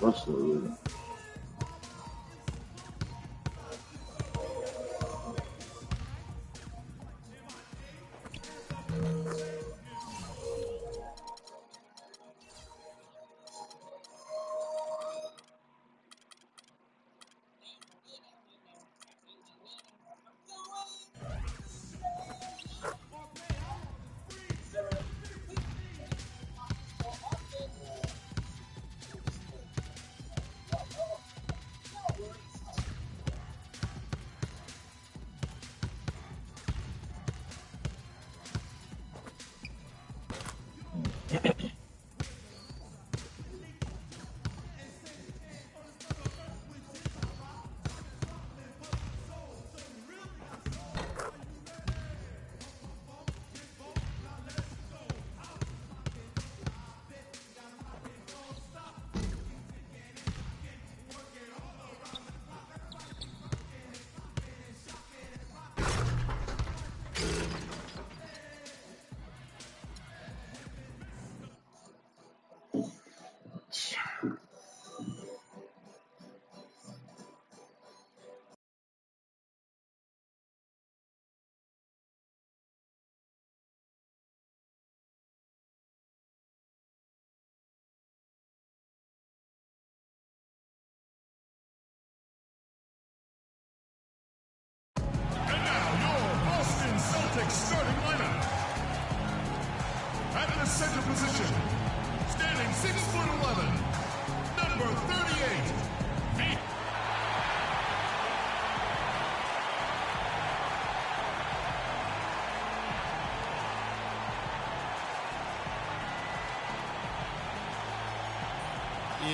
Absolutely. Starting lineup. At the center position, standing 6'11", number 38.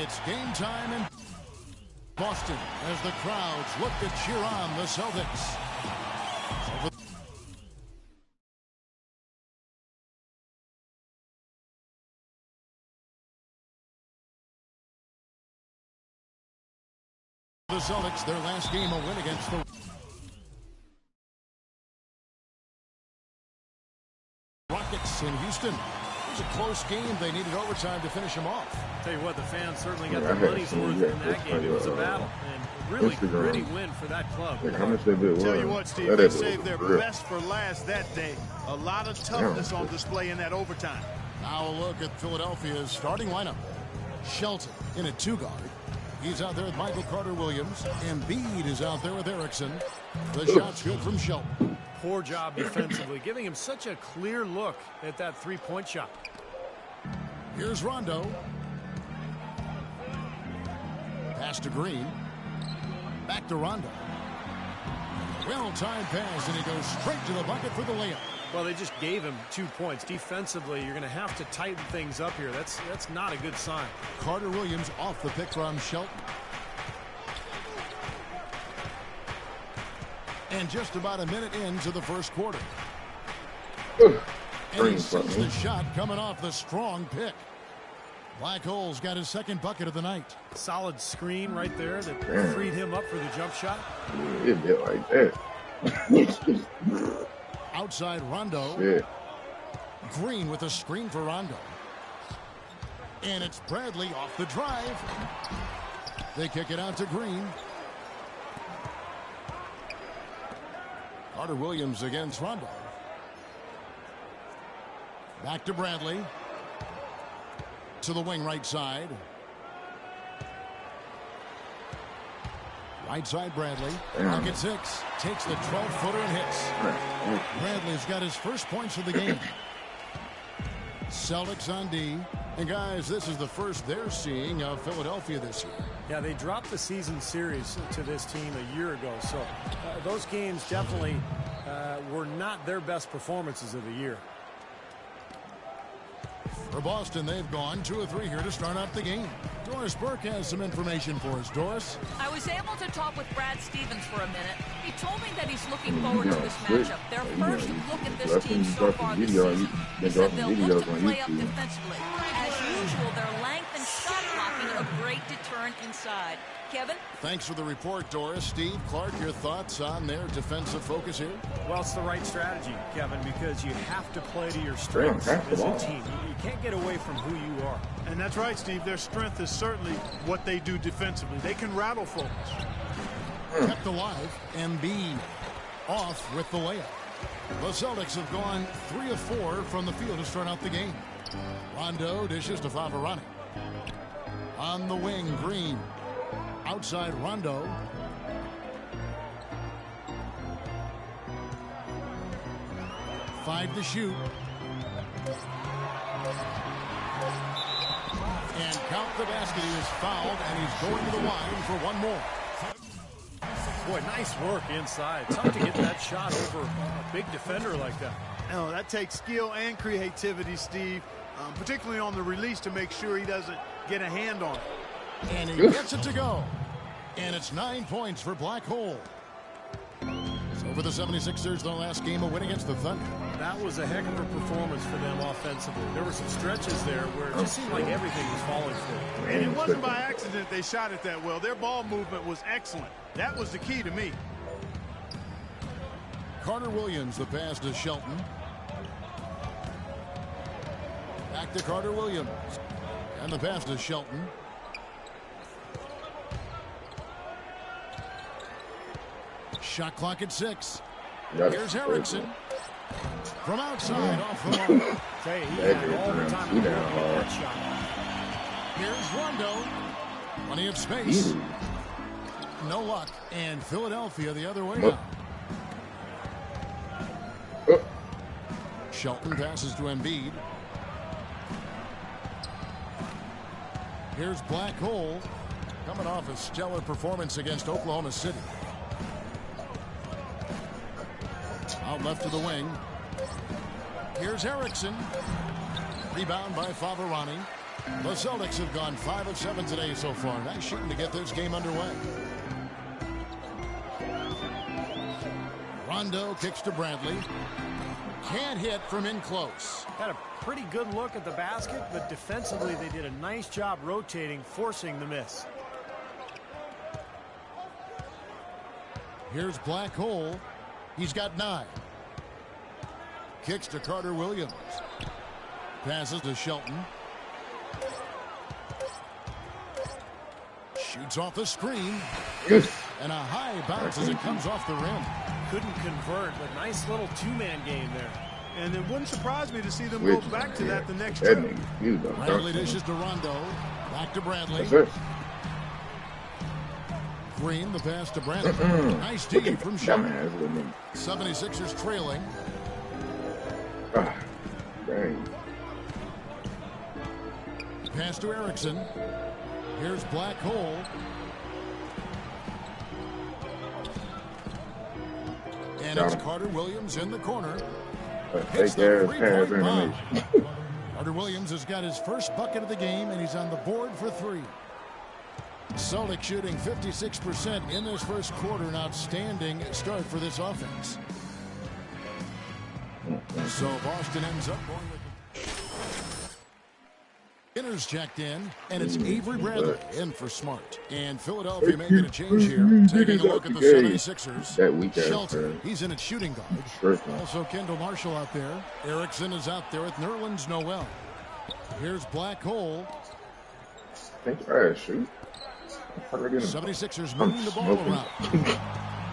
It's game time in Boston as the crowds look to cheer on the Celtics. The Celtics, their last game, a win against the Rockets in Houston. It was a close game. They needed overtime to finish them off. Tell you what, the fans certainly got their money's worth in that game. It was a battle, and really gritty win for that club. Tell you what, Steve, they saved their best for last that day. A lot of toughness on display in that overtime. Now a look at Philadelphia's starting lineup. Shelton in a two-guard. He's out there with Michael Carter-Williams. Embiid is out there with Erickson. The shot's good from Shelton. Poor job defensively, giving him such a clear look at that three-point shot. Here's Rondo. Pass to Green. Back to Rondo. Well-timed pass, and he goes straight to the bucket for the layup. Well, they just gave him 2 points. Defensively, you're going to have to tighten things up here. That's not a good sign. Carter-Williams off the pick from Shelton. And just about a minute into the first quarter. And he sees the shot coming off the strong pick. Black Hole's got his second bucket of the night. Solid screen right there that freed him up for the jump shot. It bit like that. Outside Rondo. Yeah. Green with a screen for Rondo. And it's Bradley off the drive. They kick it out to Green. Carter-Williams against Rondo. Back to Bradley. To the wing right side. Right side Bradley. Pocket 6. Takes the 12-footer and hits. Bradley's got his first points of the game. Celtics on D. And guys, this is the first they're seeing of Philadelphia this year. Yeah, they dropped the season series to this team a year ago. So those games definitely were not their best performances of the year. For Boston, they've gone 2 of 3 here to start out the game. Doris Burke has some information for us. Doris? I was able to talk with Brad Stevens for a minute. He told me that he's looking forward to this matchup. Their first look at this team so far this season. He said they'll look to play up defensively. As usual, their length and shot blocking a great great deterrent inside. Kevin? Thanks for the report, Doris. Steve, Clark, your thoughts on their defensive focus here? Well, it's the right strategy, Kevin, because you have to play to your strengths as a team. You can't get away from who you are. And that's right, Steve. Their strength is certainly what they do defensively. They can rattle folks. Kept alive, Embiid off with the layup. The Celtics have gone 3 of 4 from the field to start out the game. Rondo dishes to Favarani. On the wing, Green. Outside Rondo. Five to shoot. And count the basket. He is fouled, and he's going to the line for one more. Boy, nice work inside. Tough to get that shot over a big defender like that. Oh, that takes skill and creativity, Steve, particularly on the release to make sure he doesn't get a hand on it. And he gets it to go. And it's 9 points for Black Hole. So for the 76ers, their last game a win against the Thunder. That was a heck of a performance for them offensively. There were some stretches there where it just seemed like everything was falling for them. And it wasn't by accident they shot it that well. Their ball movement was excellent. That was the key to me. Carter Williams, the pass to Shelton. Back to Carter Williams. And the pass to Shelton. Shot clock at 6. Here's Erickson. From outside, off the mark. He had all the time to that shot. Here's Rondo. Plenty of space. No luck. And Philadelphia the other way now. Shelton passes to Embiid. Here's Black Hole. Coming off a stellar performance against Oklahoma City. Out left to the wing. Here's Erickson. Rebound by Favarani. The Celtics have gone 5 of 7 today so far. Nice shooting to get this game underway. Rondo kicks to Bradley. Can't hit from in close. Had a pretty good look at the basket, but defensively they did a nice job rotating, forcing the miss. Here's Black Hole. He's got 9. Kicks to Carter Williams. Passes to Shelton. Shoots off the screen. And a high bounce as it comes off the rim. Couldn't convert, but nice little two-man game there. And it wouldn't surprise me to see them go back to that the next trip. Bradley dishes to Rondo. Back to Bradley. Green, the pass to Brandon. Nice D from Shelton. 76ers trailing. Dang. Pass to Erickson. Here's Black Hole. And it's Carter Williams in the corner. Hits the three-point bomb. Carter Williams has got his first bucket of the game, and he's on the board for 3. Celtics shooting 56% in this first quarter. An outstanding start for this offense. So Boston ends up going with Inners checked in, and it's Avery Bradley in for Smart. And Philadelphia making a change here. Taking a look at the 76ers. Shelton, he's in at shooting guard. Also Kendall Marshall out there. Erickson is out there with Nerlens Noel. Here's Black Hole. Think I shoot. 76ers moving the ball around.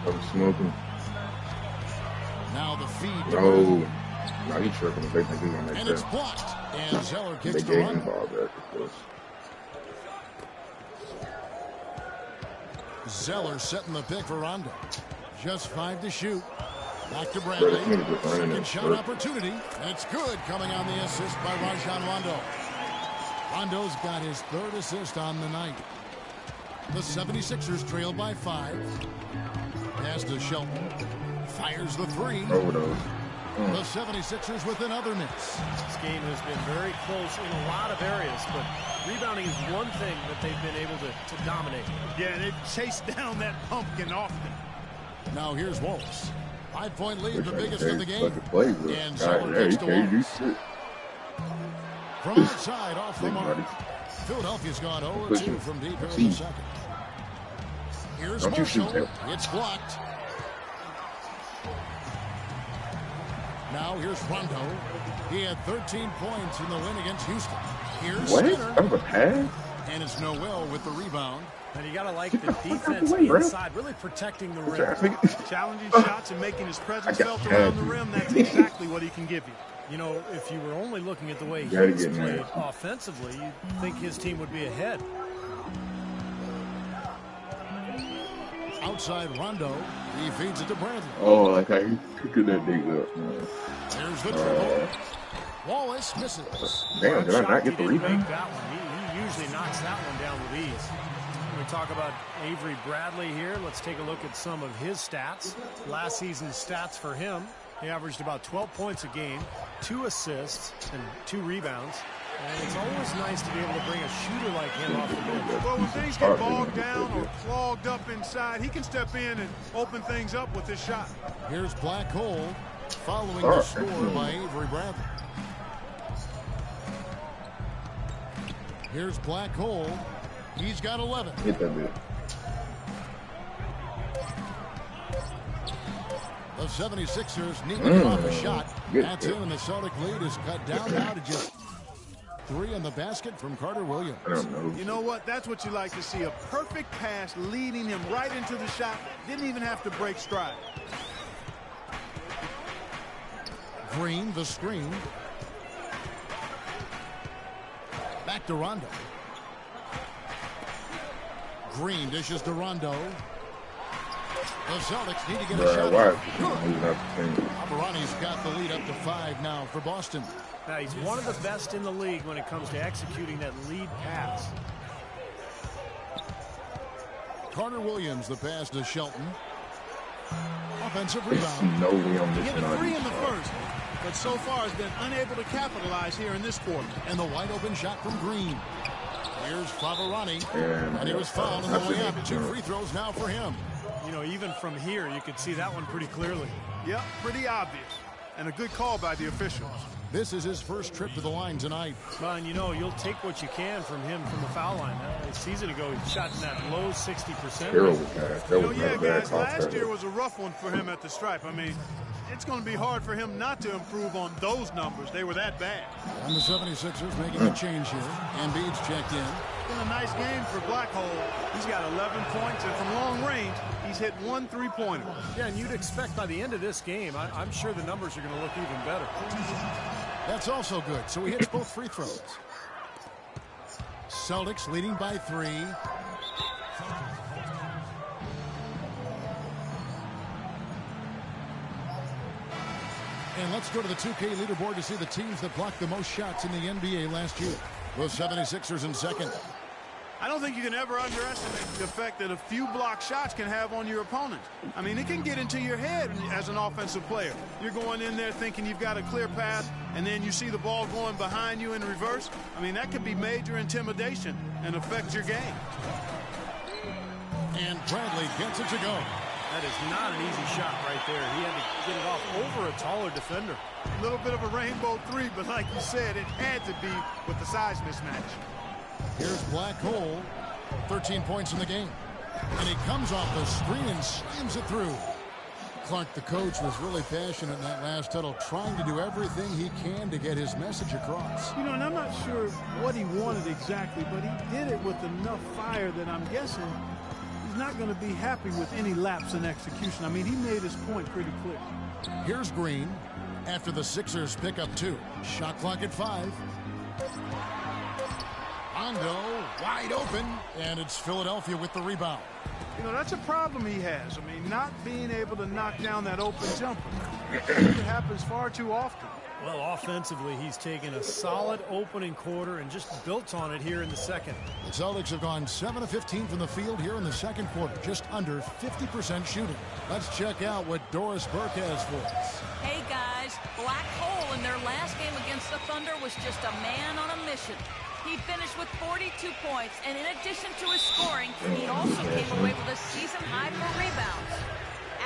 I'm smoking. Now the feed. No, he tripping. They think he's gonna make and that. It's blocked. And Zeller kicks They to gave him Rondo. ball back, of course. Zeller setting the pick for Rondo. Just 5 to shoot. Back to Bradley. Second shot opportunity. And it's good, coming on the assist by Rajon Rondo. Rondo's got his 3rd assist on the night. The 76ers trail by 5. Pass to Shelton. Fires the 3. Overdose. The 76ers with another miss. This game has been very close in a lot of areas, but rebounding is one thing that they've been able to dominate. Yeah, they've chased down that pumpkin often. Now here's Wallace. 5-point lead, the biggest of the game. And Zeller kicks to Wallace. shit. From outside, off the mark. Philadelphia's gone 0-2 from deep here in the second. Here's Marshall. It's blocked. Now here's Rondo. He had 13 points in the win against Houston. Here's Skinner. That was a pass? And it's Noel with the rebound. And you got to like the defense inside, really protecting the rim. Challenging shots and making his presence felt around the rim. That's exactly what he can give you. You know, if you were only looking at the way he's played offensively, you'd think his team would be ahead. Outside Rondo. He feeds it to Bradley. Oh, like how he's picking that nigga up. There's the dribble. Wallace misses. Damn, did I not get the rebound? That one. He usually knocks that one down with ease. When we talk about Avery Bradley here, let's take a look at some of his stats. Last season's stats for him. He averaged about 12 points a game, 2 assists, and 2 rebounds. And it's always nice to be able to bring a shooter like him off the bench. Well, when things get bogged down or clogged up inside, he can step in and open things up with his shot. Here's Black Hole following the score by Avery Bradley. Here's Black Hole. He's got 11. Hit that bit. The 76ers need to get off a shot. That's in, and the Celtic lead is cut down now to just 3 in the basket from Carter Williams. You know what? That's what you like to see. A perfect pass leading him right into the shot. Didn't even have to break stride. Green, the screen. Back to Rondo. Green dishes to Rondo. The Celtics need to get a shot. Aberrani's got the lead up to 5 now for Boston. Now, he's one of the best in the league when it comes to executing that lead pass. Carter Williams, the pass to Shelton. Offensive rebound. He hit a 3 in the first, but so far has been unable to capitalize here in this quarter. And the wide open shot from Green. Here's Favarani, and he was fouled on the way up. 2 free throws now for him. You know, even from here, you could see that one pretty clearly. Yep, pretty obvious. And a good call by the officials. This is his first trip to the line tonight. Well, and you know, you'll take what you can from him from the foul line. A season ago, he shot in that low 60%. Terrible pass. Yeah, guys, last year was a rough one for him at the stripe. I mean, it's going to be hard for him not to improve on those numbers. They were that bad. And the 76ers making a change here. Embiid's checked in. Been a nice game for Black Hole. He's got 11 points, and from long range, he's hit 1 3-pointer. Yeah, and you'd expect by the end of this game, I'm sure the numbers are going to look even better. That's also good. So he hits both free throws. Celtics leading by 3. And let's go to the 2K leaderboard to see the teams that blocked the most shots in the NBA last year. The 76ers in second. I don't think you can ever underestimate the effect that a few block shots can have on your opponent. I mean, it can get into your head as an offensive player. You're going in there thinking you've got a clear path, and then you see the ball going behind you in reverse. I mean, that could be major intimidation and affect your game. And Bradley gets it to go. That is not an easy shot right there. He had to get it off over a taller defender. A little bit of a rainbow 3, but like you said, it had to be with the size mismatch. Here's Black Hole, 13 points in the game. And he comes off the screen and slams it through. Clark, the coach, was really passionate in that last huddle, trying to do everything he can to get his message across. You know, and I'm not sure what he wanted exactly, but he did it with enough fire that I'm guessing he's not going to be happy with any lapse in execution. I mean, he made his point pretty clear. Here's Green after the Sixers pick up 2. Shot clock at 5. Rondo wide open, and it's Philadelphia with the rebound. You know, that's a problem he has. I mean, not being able to knock down that open jumper. It happens far too often. Well, offensively, he's taken a solid opening quarter and just built on it here in the second. The Celtics have gone 7 of 15 from the field here in the second quarter, just under 50% shooting. Let's check out what Doris Burke has for us. Hey, guys. Black Hole in their last game against the Thunder was just a man on a mission. He finished with 42 points, and in addition to his scoring, he also came away with a season high for rebounds.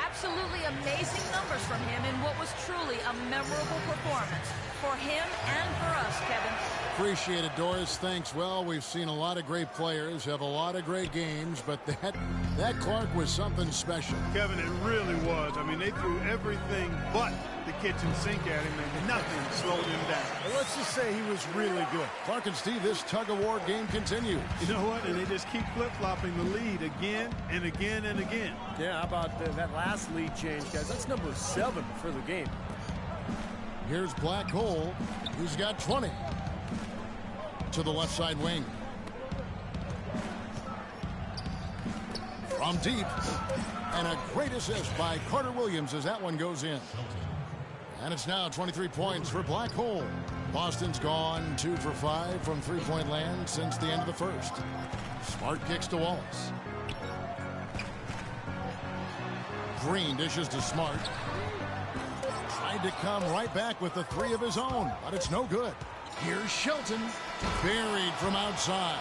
Absolutely amazing numbers from him in what was truly a memorable performance for him and for us, Kevin. Appreciate it, Doris. Thanks. Well, we've seen a lot of great players have a lot of great games, but that Clark was something special. Kevin, it really was. I mean, they threw everything but the kitchen sink at him, and nothing slowed him down. Well, let's just say he was really good. Clark and Steve, this tug-of-war game continues. You know what? And they just keep flip-flopping the lead again and again and again. Yeah, how about that last lead change, guys? That's number 7 for the game. Here's Black Hole, who's got 20. To the left side wing. From deep. And a great assist by Carter Williams as that one goes in. And it's now 23 points for Black Hole. Boston's gone 2 for 5 from three-point land since the end of the first. Smart kicks to Wallace. Green dishes to Smart. Tried to come right back with the 3 of his own, but it's no good. Here's Shelton, buried from outside.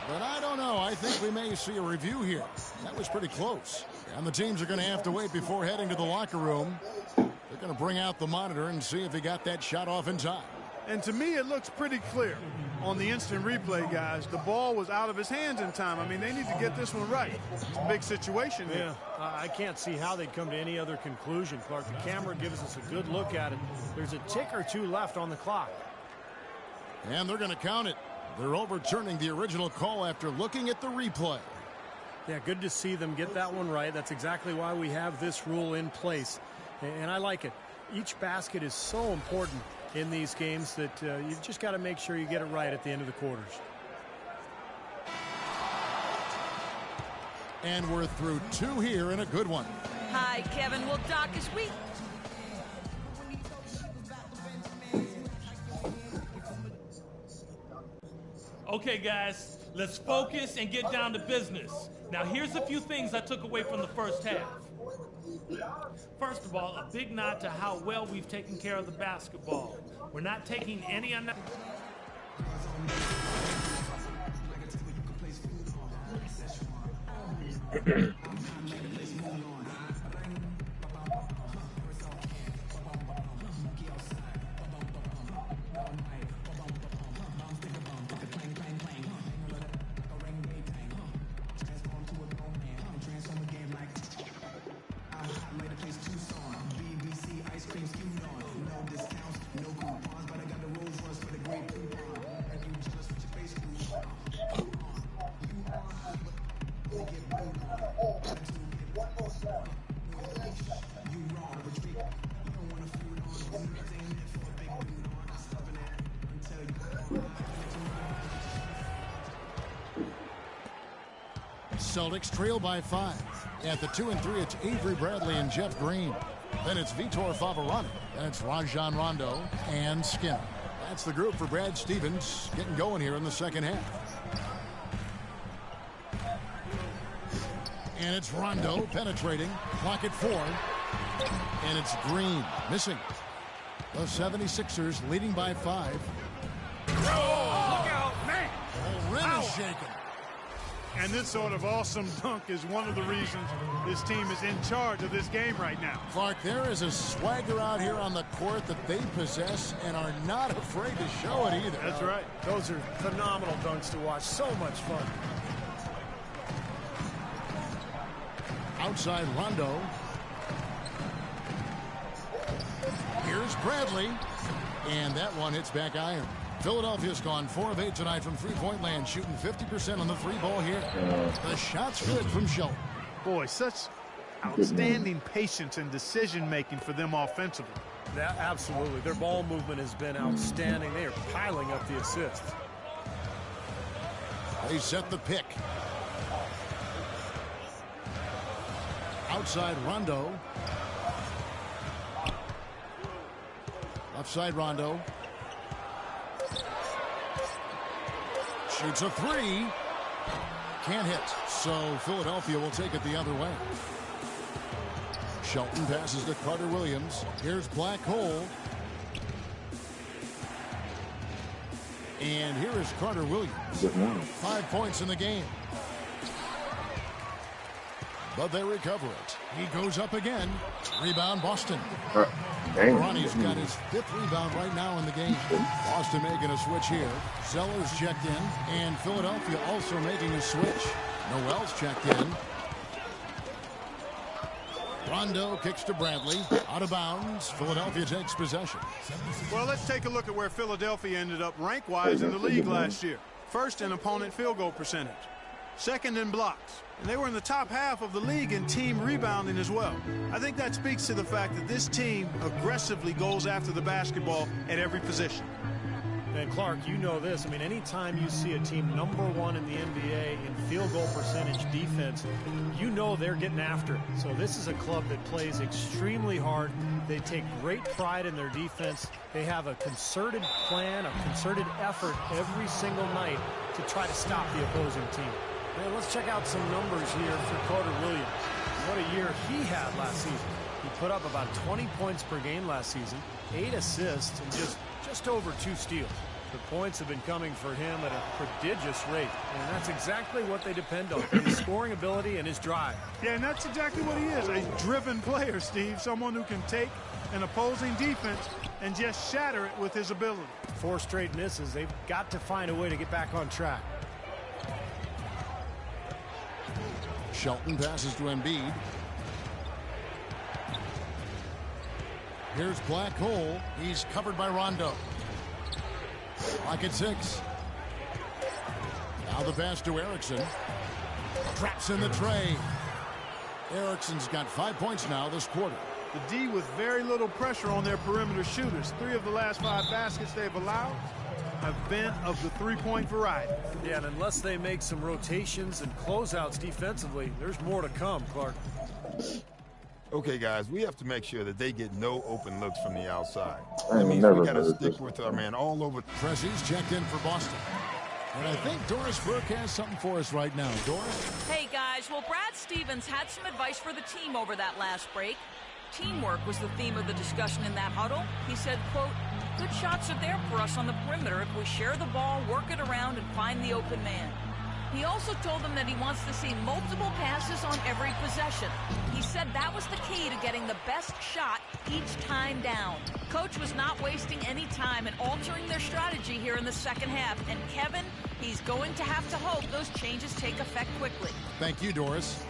But I don't know. I think we may see a review here. That was pretty close. And the teams are going to have to wait before heading to the locker room. They're going to bring out the monitor and see if he got that shot off in time. And to me, it looks pretty clear on the instant replay, guys. The ball was out of his hands in time. I mean, they need to get this one right. It's a big situation here. Yeah, I can't see how they'd come to any other conclusion, Clark. The camera gives us a good look at it. There's a tick or 2 left on the clock. And they're going to count it. They're overturning the original call after looking at the replay. Yeah, good to see them get that one right. That's exactly why we have this rule in place. And I like it. Each basket is so important in these games that you've just got to make sure you get it right at the end of the quarters. And we're through 2 here in a good one. Hi, Kevin. Well, Doc, as we... Okay, guys, let's focus and get down to business. Now, here's a few things I took away from the first half. First of all, a big nod to how well we've taken care of the basketball. We're not taking any Celtics trail by 5. At the 2 and 3, it's Avery Bradley and Jeff Green. Then it's Vitor Favarani. Then it's Rajon Rondo and Skinner. That's the group for Brad Stevens getting going here in the second half. And it's Rondo penetrating. Clock at 4. And it's Green missing. The 76ers leading by 5. Oh, look out, man! The rim is shaken. And this sort of awesome dunk is one of the reasons this team is in charge of this game right now. Clark, there is a swagger out here on the court that they possess and are not afraid to show it either. That's right. Those are phenomenal dunks to watch. So much fun. Outside Rondo. Here's Bradley. And that one hits back iron. Philadelphia's gone 4 of 8 tonight from three-point land, shooting 50% on the 3-ball here. The shot's good from Shelton. Boy, such outstanding patience and decision-making for them offensively. Yeah, absolutely. Their ball movement has been outstanding. They are piling up the assists. They set the pick. Outside Rondo. Left side Rondo. Shoots a 3. Can't hit. So Philadelphia will take it the other way. Shelton passes to Carter Williams. Here's Black Hole. And here is Carter Williams. 5 points in the game. But they recover it. He goes up again. Rebound Boston. Damn. Ronnie's got his 5th rebound right now in the game. Boston making a switch here. Zeller's checked in, and Philadelphia also making a switch. Noel's checked in. Rondo kicks to Bradley. Out of bounds. Philadelphia takes possession. Well, let's take a look at where Philadelphia ended up rank-wise in the league last year. First in opponent field goal percentage. Second in blocks. And they were in the top half of the league in team rebounding as well. I think that speaks to the fact that this team aggressively goes after the basketball at every position. And Clark, you know this. I mean, anytime you see a team #1 in the NBA in field goal percentage defense, you know they're getting after it. So this is a club that plays extremely hard. They take great pride in their defense. They have a concerted plan, a concerted effort every single night to try to stop the opposing team. And let's check out some numbers here for Carter Williams. What a year he had last season. He put up about 20 points per game last season, 8 assists, and just over 2 steals. The points have been coming for him at a prodigious rate, and that's exactly what they depend on, his scoring ability and his drive. Yeah, and that's exactly what he is, a driven player, Steve, someone who can take an opposing defense and just shatter it with his ability. 4 straight misses. They've got to find a way to get back on track. Shelton passes to Embiid. Here's Black Hole. He's covered by Rondo. Clock at 6. Now the pass to Erickson. Traps in the tray. Erickson's got 5 points now this quarter. The D with very little pressure on their perimeter shooters. 3 of the last 5 baskets they've allowed have been of the 3-point variety. Yeah, and unless they make some rotations and closeouts defensively, there's more to come, Clark. Okay, guys, we have to make sure that they get no open looks from the outside. I That means never we got to heard stick this. with our man all over. Pressey's checked in for Boston. And I think Doris Burke has something for us right now. Doris? Hey, guys. Well, Brad Stevens had some advice for the team over that last break. Teamwork was the theme of the discussion in that huddle. He said, quote, "Good shots are there for us on the perimeter if we share the ball, work it around, and find the open man." He also told them that he wants to see multiple passes on every possession. He said that was the key to getting the best shot each time down. Coach was not wasting any time in altering their strategy here in the second half. And Kevin, he's going to have to hope those changes take effect quickly. Thank you, Doris.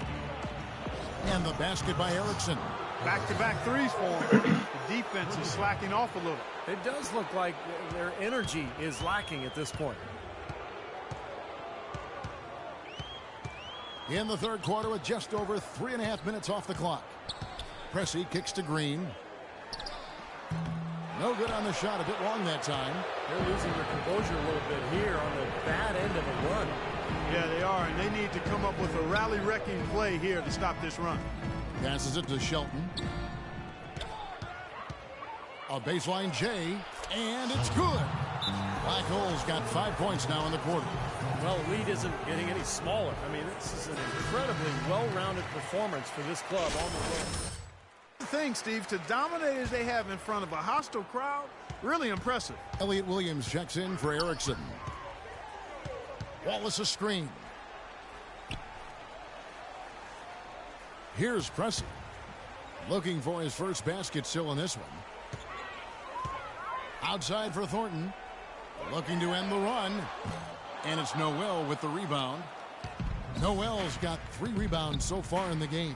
And the basket by Erickson. Back-to-back threes for him. The defense is slacking off a little. It does look like their energy is lacking at this point. In the third quarter with just over 3.5 minutes off the clock. Pressey kicks to Green. No good on the shot, a bit long that time. They're losing their composure a little bit here on the bad end of a run. Yeah, they are, and they need to come up with a rally-wrecking play here to stop this run. Passes it to Shelton. A baseline J, and it's good. Black Hole's got 5 points now in the quarter. Well, the lead isn't getting any smaller. I mean, this is an incredibly well-rounded performance for this club on the road. The thing, Steve, to dominate as they have in front of a hostile crowd, really impressive. Elliott Williams checks in for Erickson. Wallace a screen. Here's Pressey. Looking for his first basket still in this one. Outside for Thornton. Looking to end the run. And it's Noel with the rebound. Noel's got 3 rebounds so far in the game.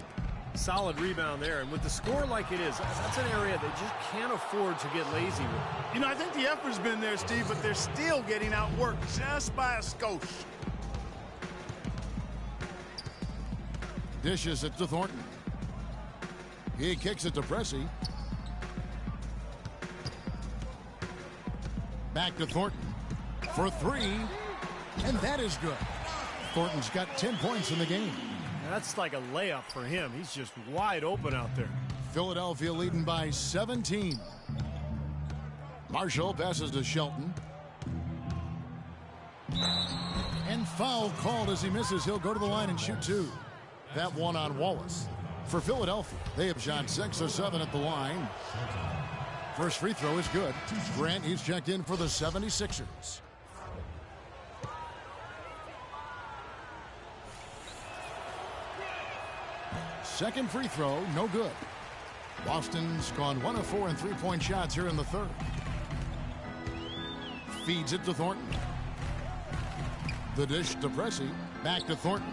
Solid rebound there. And with the score like it is, that's an area they just can't afford to get lazy with. You know, I think the effort's been there, Steve, but they're still getting outworked just by a skosh. Dishes it to Thornton. He kicks it to Pressey. Back to Thornton for 3. And that is good. Thornton's got 10 points in the game. That's like a layup for him. He's just wide open out there. Philadelphia leading by 17. Marshall passes to Shelton. And foul called as he misses. He'll go to the line and shoot 2. That one on Wallace. For Philadelphia, they have shot 6 or 7 at the line. First free throw is good. Grant, he's checked in for the 76ers. Second free throw, no good. Boston's gone 1 of 4 in three-point shots here in the third. Feeds it to Thornton. The dish to Pressey. Back to Thornton.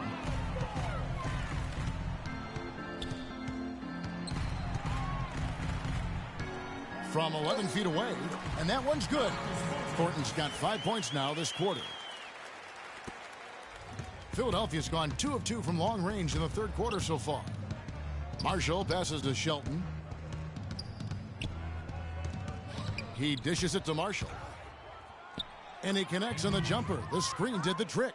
From 11 feet away, and that one's good. Thornton's got 5 points now this quarter. Philadelphia's gone 2 of 2 from long range in the third quarter so far. Marshall passes to Shelton. He dishes it to Marshall. And he connects on the jumper. The screen did the trick.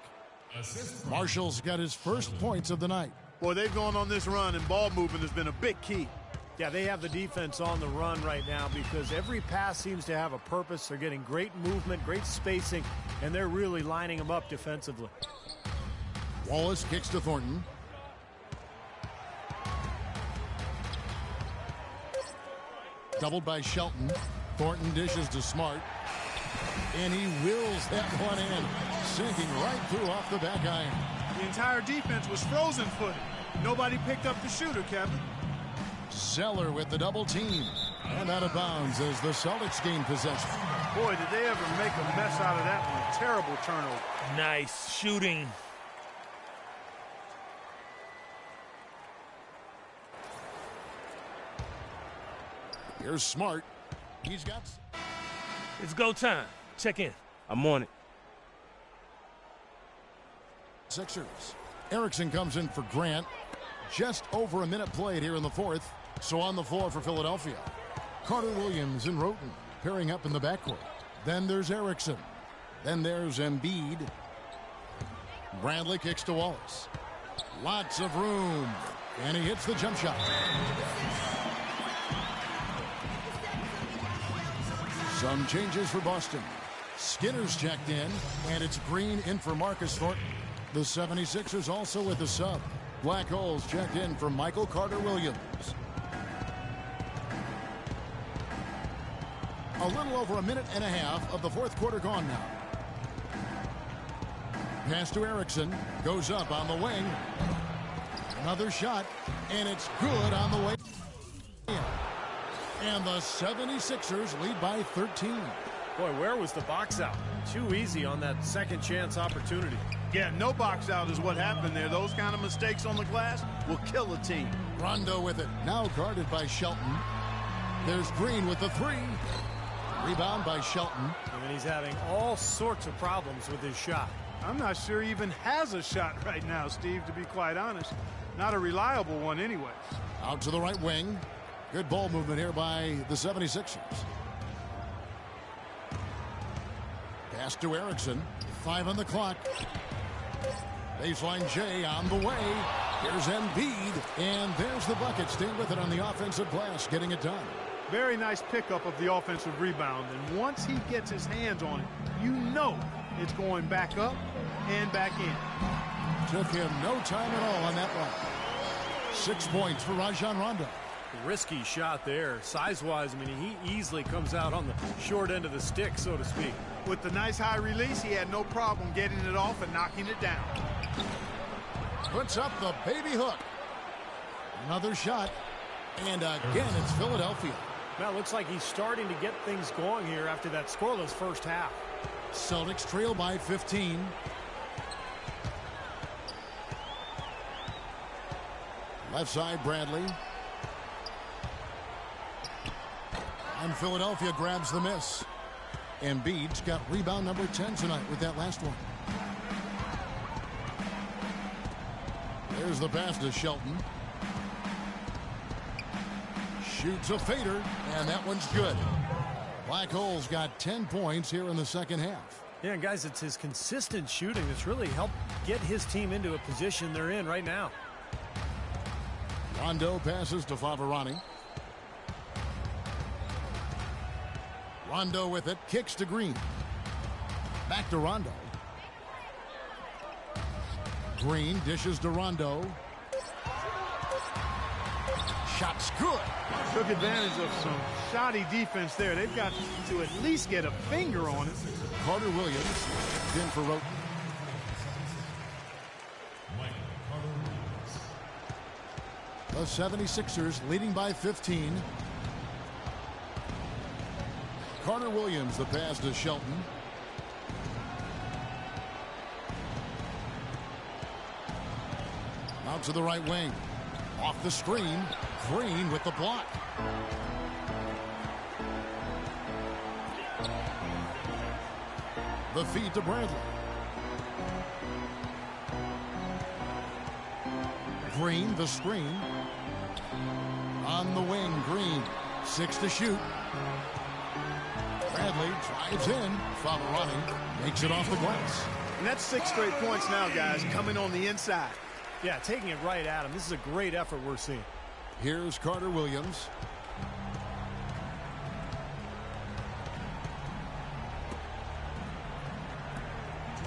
Marshall's got his first points of the night. Boy, they've gone on this run, and ball movement has been a big key. Yeah, they have the defense on the run right now because every pass seems to have a purpose. They're getting great movement, great spacing, and they're really lining them up defensively. Wallace kicks to Thornton. Doubled by Shelton. Thornton dishes to Smart. And he wills that one in, sinking right through off the back iron. The entire defense was frozen-footed. Nobody picked up the shooter, Kevin. Zeller with the double team. And out of bounds as the Celtics gain possession. Boy, did they ever make a mess out of that one. A terrible turnover. Nice shooting. Here's Smart. He's got... It's go time. Check in. I'm on it. Sixers. Erickson comes in for Grant. Just over a minute played here in the fourth. So on the floor for Philadelphia. Carter Williams and Roten pairing up in the backcourt. Then there's Erickson. Then there's Embiid. Bradley kicks to Wallace. Lots of room. And he hits the jump shot. Some changes for Boston. Skinner's checked in, and it's Green in for Marcus Thornton. The 76ers also with the sub. Black Holes checked in for Michael Carter-Williams. A little over a minute and a half of the fourth quarter gone now. Pass to Erickson. Goes up on the wing. Another shot, and it's good on the way. And the 76ers lead by 13. Boy, where was the box out? Too easy on that second chance opportunity. Yeah, no box out is what happened there. Those kind of mistakes on the glass will kill a team. Rondo with it. Now guarded by Shelton. There's Green with the three. Rebound by Shelton. And he's having all sorts of problems with his shot. I'm not sure he even has a shot right now, Steve, to be quite honest. Not a reliable one anyway. Out to the right wing. Good ball movement here by the 76ers. Pass to Erickson. 5 on the clock. Baseline J on the way. Here's Embiid. And there's the bucket. Staying with it on the offensive glass. Getting it done. Very nice pickup of the offensive rebound. And once he gets his hands on it, you know it's going back up and back in. Took him no time at all on that one. 6 points for Rajon Rondo. Risky shot there. Size-wise, I mean, he easily comes out on the short end of the stick, so to speak. With the nice high release, he had no problem getting it off and knocking it down. Puts up the baby hook. Another shot. And again, it's Philadelphia. Now, it looks like he's starting to get things going here after that scoreless first half. Celtics trail by 15. Left side, Bradley. And Philadelphia grabs the miss. Embiid's got rebound number 10 tonight with that last one. There's the pass to Shelton. Shoots a fader, and that one's good. Black Hole's got 10 points here in the second half. Yeah, guys, it's his consistent shooting that's really helped get his team into a position they're in right now. Rondo passes to Favarani. Rondo with it, kicks to Green. Back to Rondo. Green dishes to Rondo. Shot's good. Took advantage of some shoddy defense there. They've got to at least get a finger on it. Carter Williams in for Roten. The 76ers leading by 15. Carter Williams, the pass to Shelton. Out to the right wing. Off the screen. Green with the block. The feed to Bradley. Green, the screen. On the wing, Green. 6 to shoot. Bradley drives in. Favarani makes it off the glass. And that's 6 straight points now, guys, coming on the inside. Yeah, taking it right at him. This is a great effort we're seeing. Here's Carter Williams.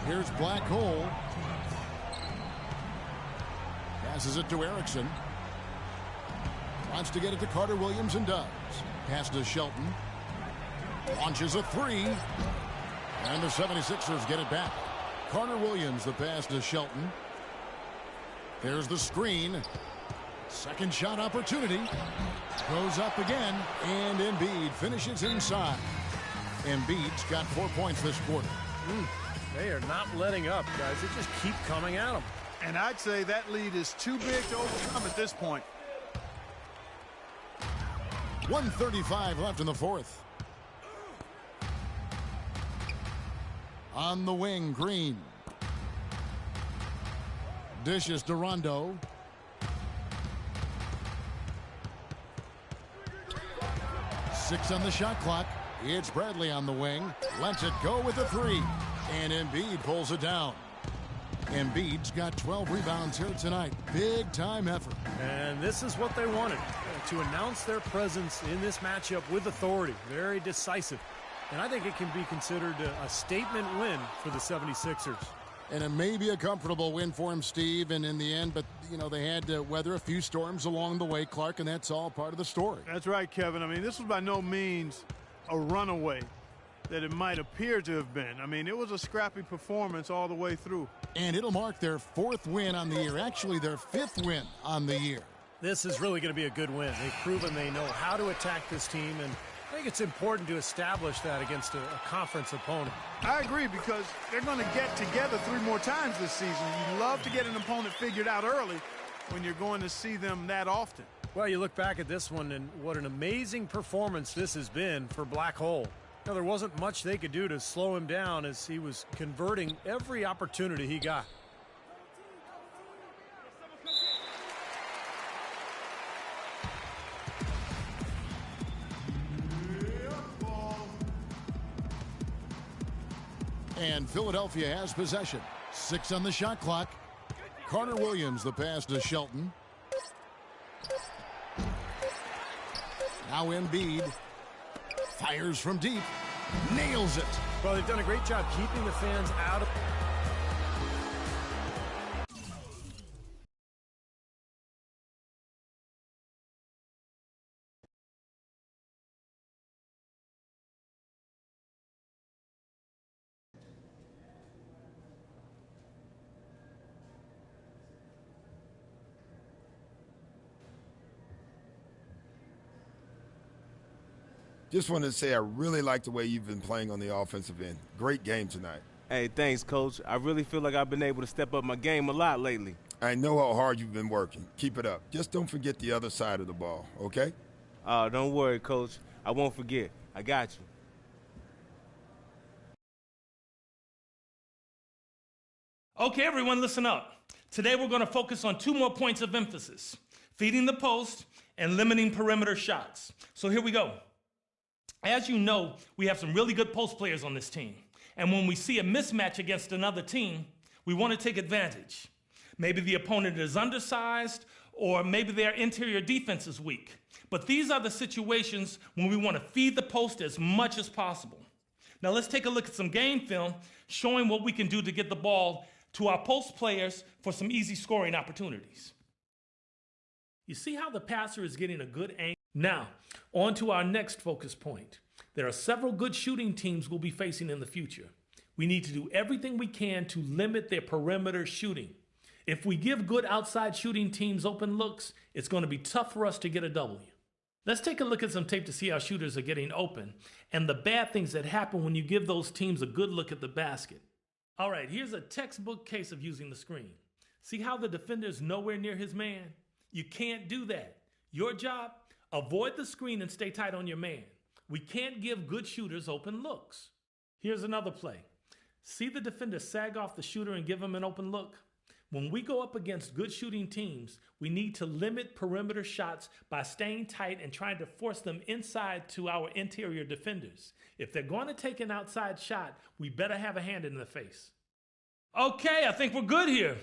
Here's Black Hole. Passes it to Erickson. Wants to get it to Carter Williams and does. Pass to Shelton. Launches a three. And the 76ers get it back. Carter Williams, the pass to Shelton. There's the screen. Second shot opportunity. Goes up again. And Embiid finishes inside. Embiid's got 4 points this quarter. They are not letting up, guys. They just keep coming at them. And I'd say that lead is too big to overcome at this point. 1:35 left in the fourth. On the wing, Green. Dishes to Rondo. Six on the shot clock. It's Bradley on the wing. Lets it go with a three. And Embiid pulls it down. Embiid's got 12 rebounds here tonight. Big time effort. And this is what they wanted, to announce their presence in this matchup with authority. Very decisive. And I think it can be considered a statement win for the 76ers. And it may be a comfortable win for him, Steve, and in the end, but, you know, they had to weather a few storms along the way, Clark, and that's all part of the story. That's right, Kevin. I mean, this was by no means a runaway that it might appear to have been. I mean, it was a scrappy performance all the way through. And it'll mark their 4th win on the year, actually their 5th win on the year. This is really going to be a good win. They've proven they know how to attack this team, and I think it's important to establish that against a conference opponent. I agree, because they're going to get together 3 more times this season. You love to get an opponent figured out early when you're going to see them that often. Well, you look back at this one, and what an amazing performance this has been for Black Hole. Now, there wasn't much they could do to slow him down as he was converting every opportunity he got. And Philadelphia has possession. 6 on the shot clock. Carter Williams, the pass to Shelton. Now Embiid fires from deep. Nails it. Well, they've done a great job keeping the fans out of... Just wanted to say I really like the way you've been playing on the offensive end. Great game tonight. Hey, thanks, Coach. I really feel like I've been able to step up my game a lot lately. I know how hard you've been working. Keep it up. Just don't forget the other side of the ball, okay? Don't worry, Coach. I won't forget. I got you. Okay, everyone, listen up. Today we're going to focus on 2 more points of emphasis: feeding the post and limiting perimeter shots. So here we go. As you know, we have some really good post players on this team. And when we see a mismatch against another team, we want to take advantage. Maybe the opponent is undersized, or maybe their interior defense is weak. But these are the situations when we want to feed the post as much as possible. Now let's take a look at some game film showing what we can do to get the ball to our post players for some easy scoring opportunities. You see how the passer is getting a good angle? Now, on to our next focus point. There are several good shooting teams we'll be facing in the future. We need to do everything we can to limit their perimeter shooting. If we give good outside shooting teams open looks, it's going to be tough for us to get a W. Let's take a look at some tape to see how shooters are getting open and the bad things that happen when you give those teams a good look at the basket. All right, here's a textbook case of using the screen. See how the defender's nowhere near his man? You can't do that. Your job, avoid the screen and stay tight on your man. We can't give good shooters open looks. Here's another play. See the defender sag off the shooter and give him an open look? When we go up against good shooting teams, we need to limit perimeter shots by staying tight and trying to force them inside to our interior defenders. If they're going to take an outside shot, we better have a hand in the face. Okay, I think we're good here.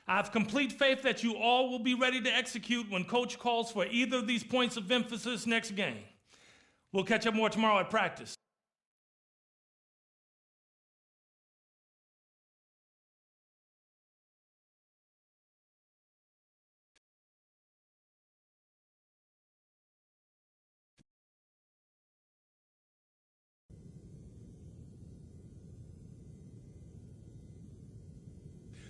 I have complete faith that you all will be ready to execute when coach calls for either of these points of emphasis next game. We'll catch up more tomorrow at practice.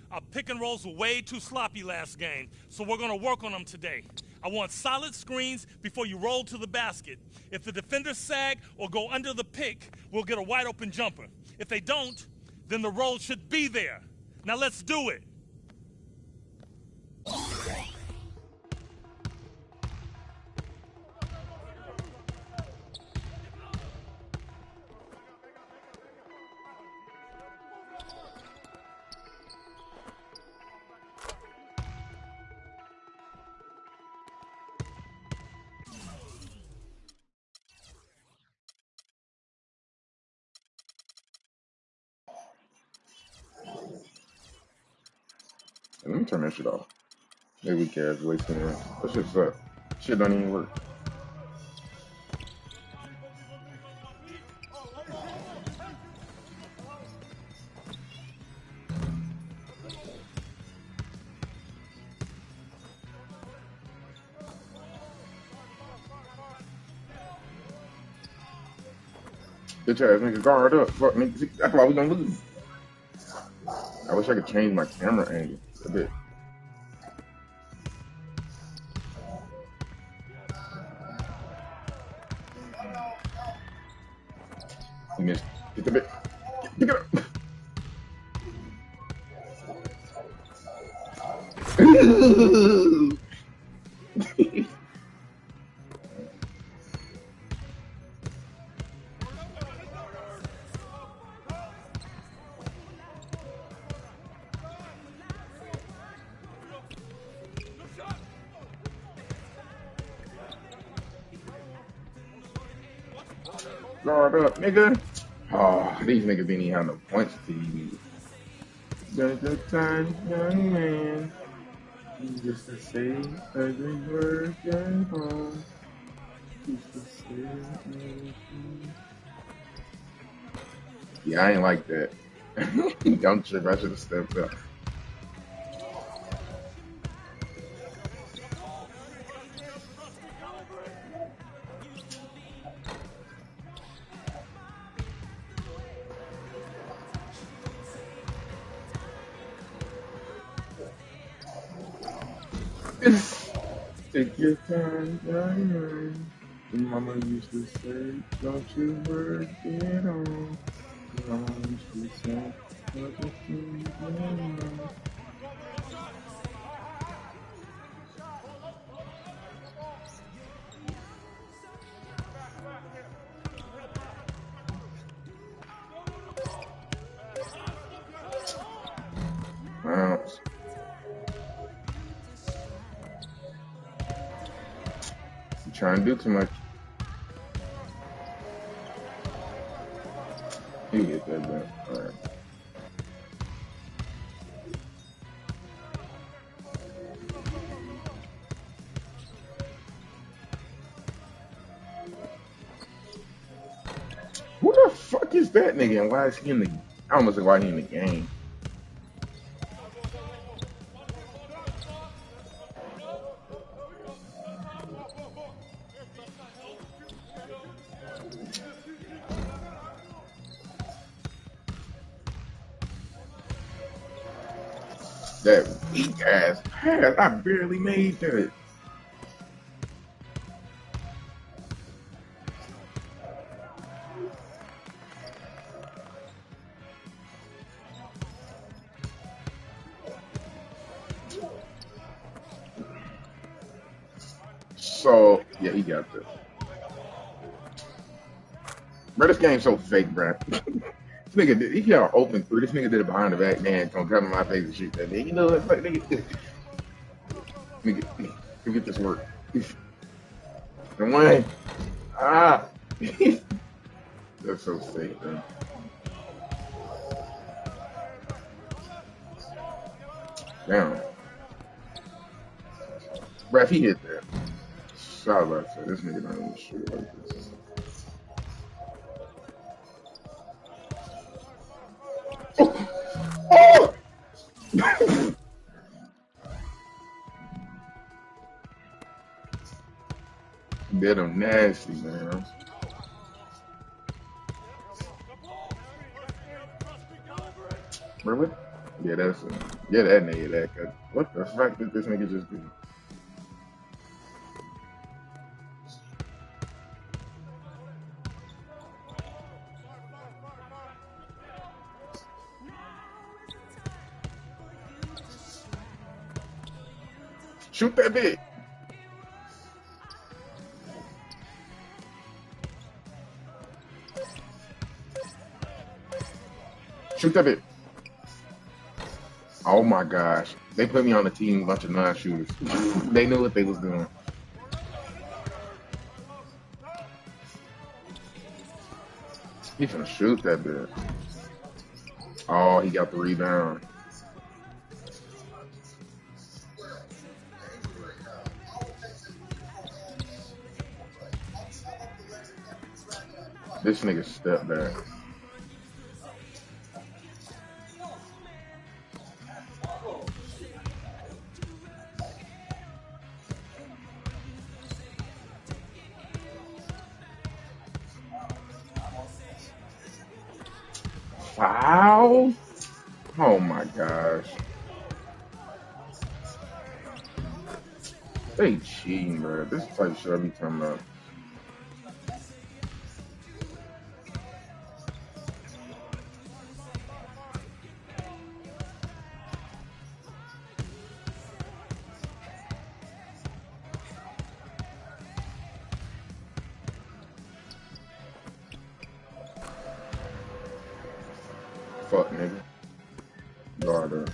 Our pick and rolls were way too sloppy last game, so we're going to work on them today. I want solid screens before you roll to the basket. If the defenders sag or go under the pick, we'll get a wide open jumper. If they don't, then the roll should be there. Now let's do it. Let me turn that shit off. Maybe we can wasting it. That shit suck. Shit don't even work. Bitch ass nigga guard up. Fuck nigga. That's why we gonna lose. I wish I could change my camera angle a bit. You missed. Get the bit. Pick it up. Guard up, nigga. Oh, these niggas didn't even have no points to you. Just a time, young man. Just to say every word at home. Just to say everything. Yeah, I ain't like that. Don't trip, I should have stepped up. Take your time, young man. Mama used to say, don't you work it on. Mama used to say, don't you work it on. Bounce. You trying to do too much. You get that done. Alright. Who the fuck is that nigga and why is he in the I almost said why he in the game. That weak ass pass. I barely made that. So yeah, he got this. Bro, this game's so fake, bro. This nigga, he got open three. This nigga did it behind the back, man. Gonna come in my face and shoot that nigga. You know, it's like nigga, nigga, get this work. The one, ah, that's so fake, man. Damn, bro, if he hit that, sorry about that. This nigga don't even shoot like this. Oh! They're them nasty, man. Really? Yeah, that's yeah, that nigga that cut. What the fuck did this nigga just do? Shoot that bitch. Shoot that bitch. Oh my gosh. They put me on the team, bunch of non-shooters. They knew what they was doing. He finna shoot that bitch. Oh, he got the rebound. This nigga stepped back. Foul? Oh my gosh. They cheating, bro. This type of shit I be talking about. Fuck, nigga. Guard up.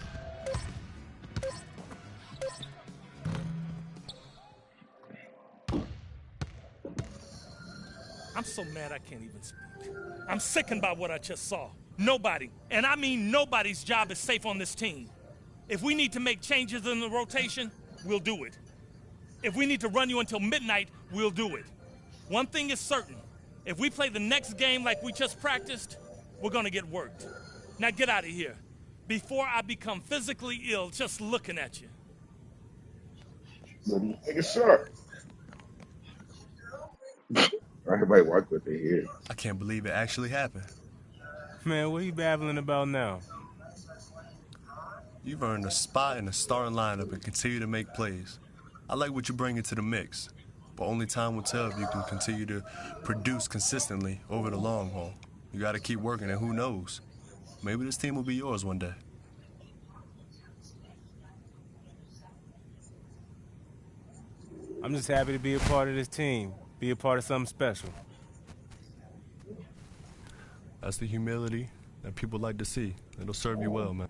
I'm so mad I can't even speak. I'm sickened by what I just saw. Nobody, and I mean nobody's job is safe on this team. If we need to make changes in the rotation, we'll do it. If we need to run you until midnight, we'll do it. One thing is certain. If we play the next game like we just practiced, we're gonna get worked. Now get out of here before I become physically ill just looking at you. What do you think it suck? Everybody watch what they hear. I can't believe it actually happened. Man, what are you babbling about now? You've earned a spot in the starting lineup and continue to make plays. I like what you bring into the mix, but only time will tell if you can continue to produce consistently over the long haul. You got to keep working, and who knows? Maybe this team will be yours one day. I'm just happy to be a part of this team, be a part of something special. That's the humility that people like to see. It'll serve you well, man.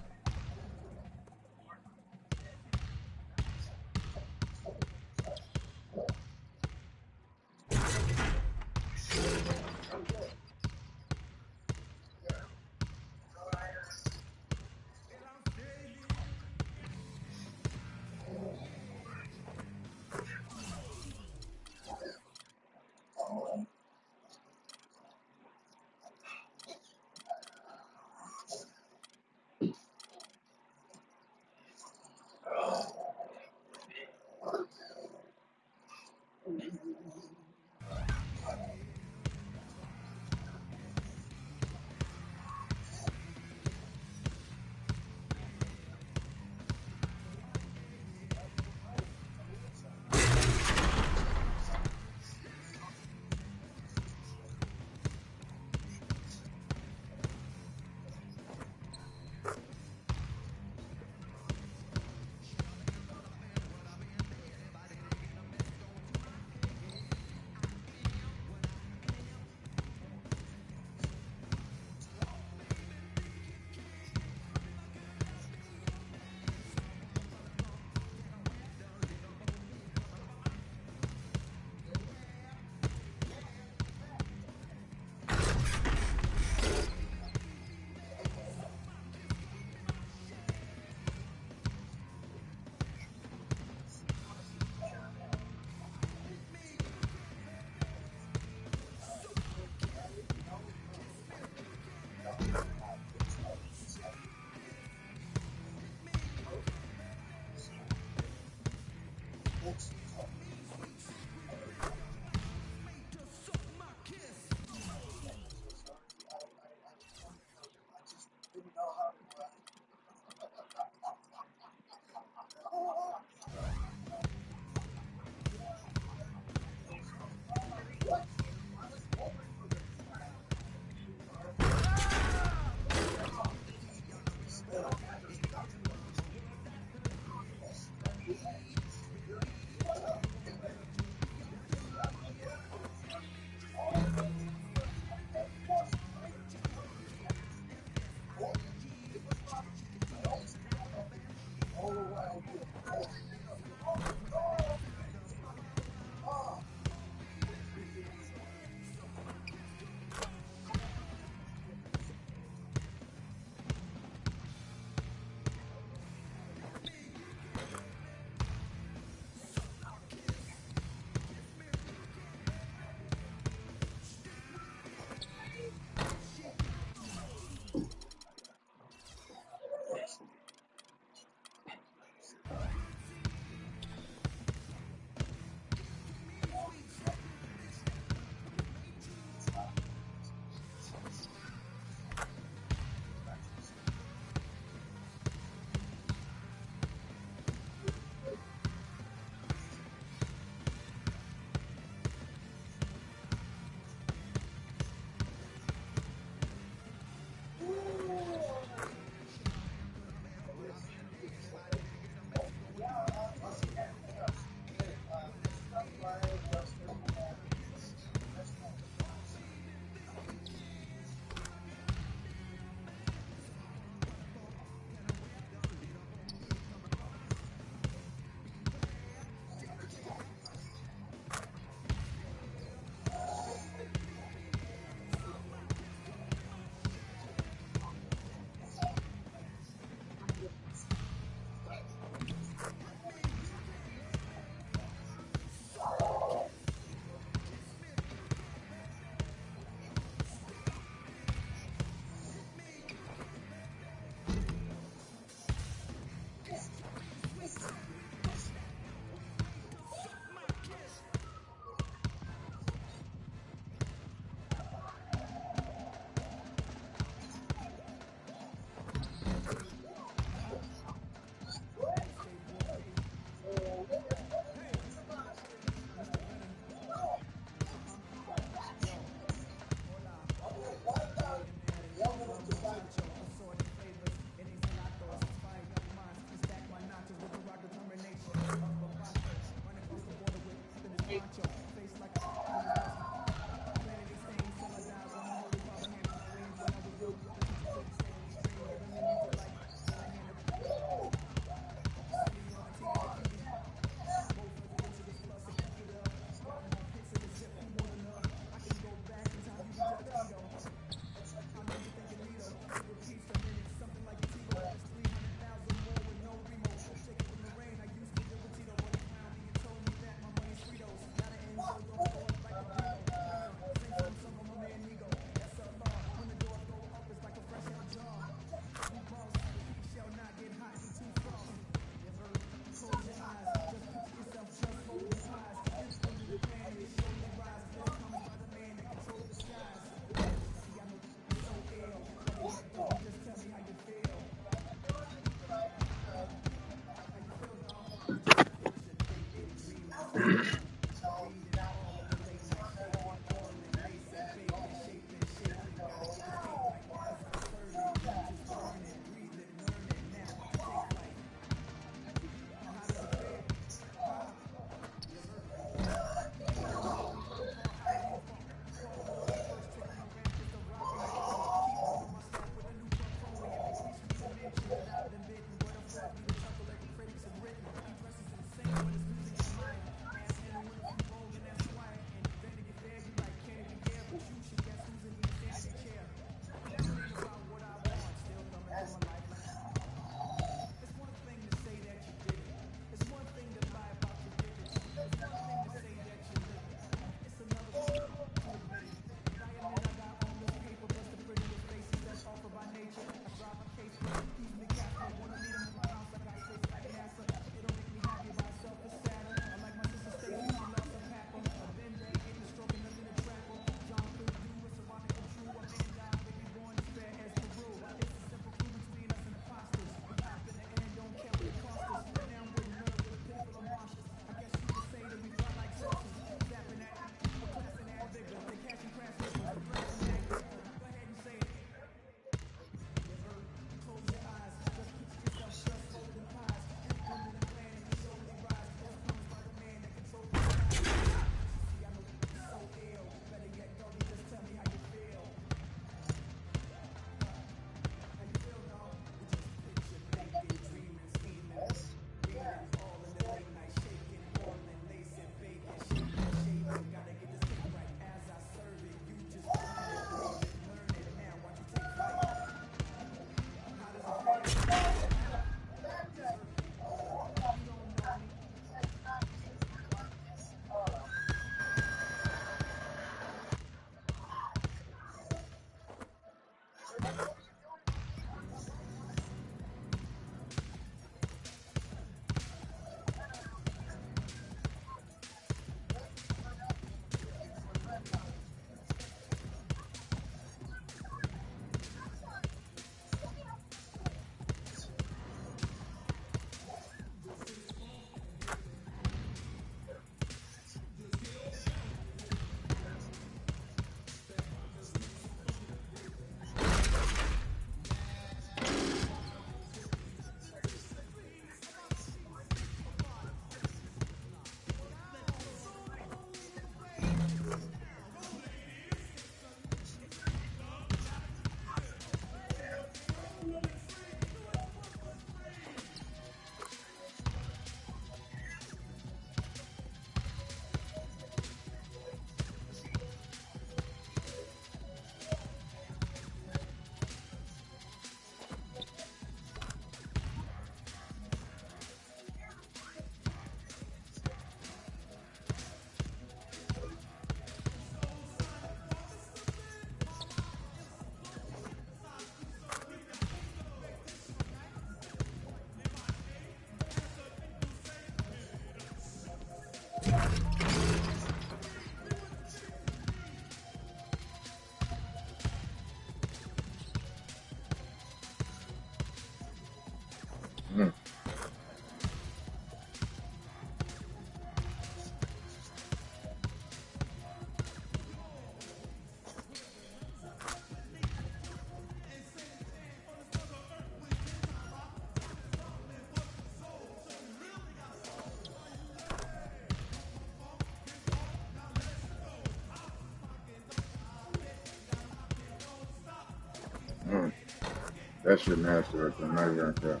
That's your master right there. Not even crap.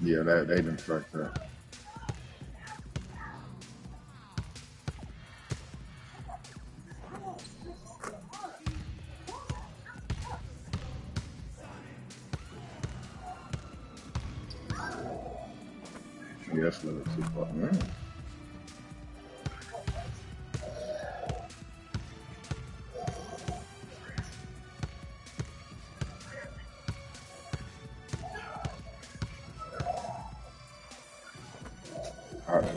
Yeah, they didn't fuck that. Yeah, that's a little too far, man. All right,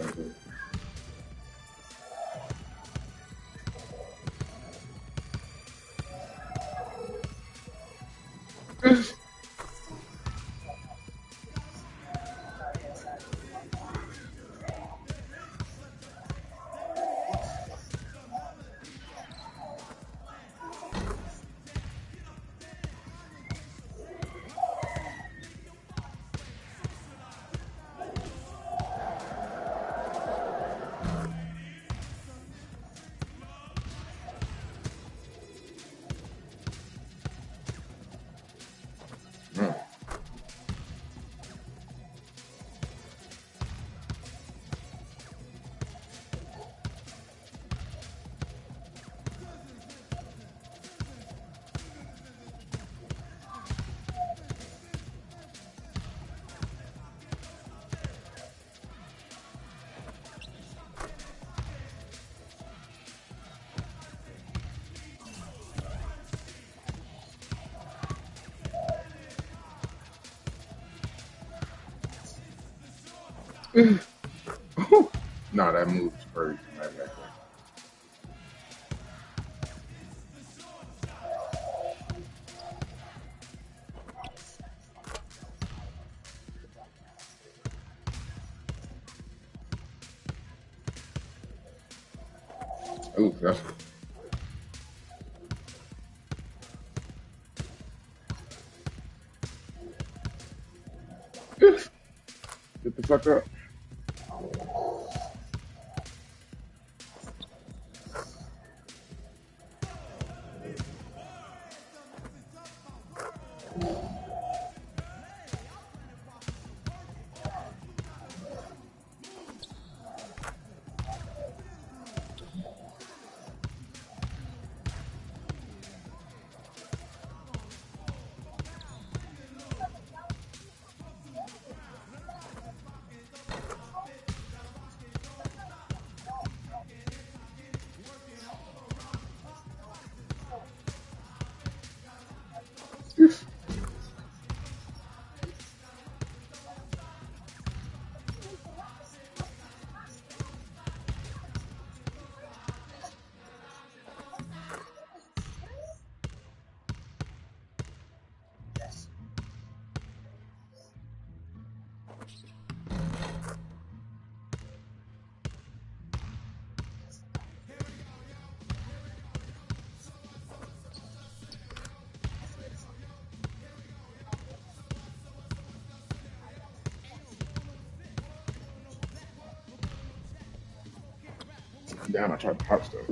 nah, that move's crazy. Right back there. Ooh, that's. Get the fuck up. Damn, I tried to pop stuff.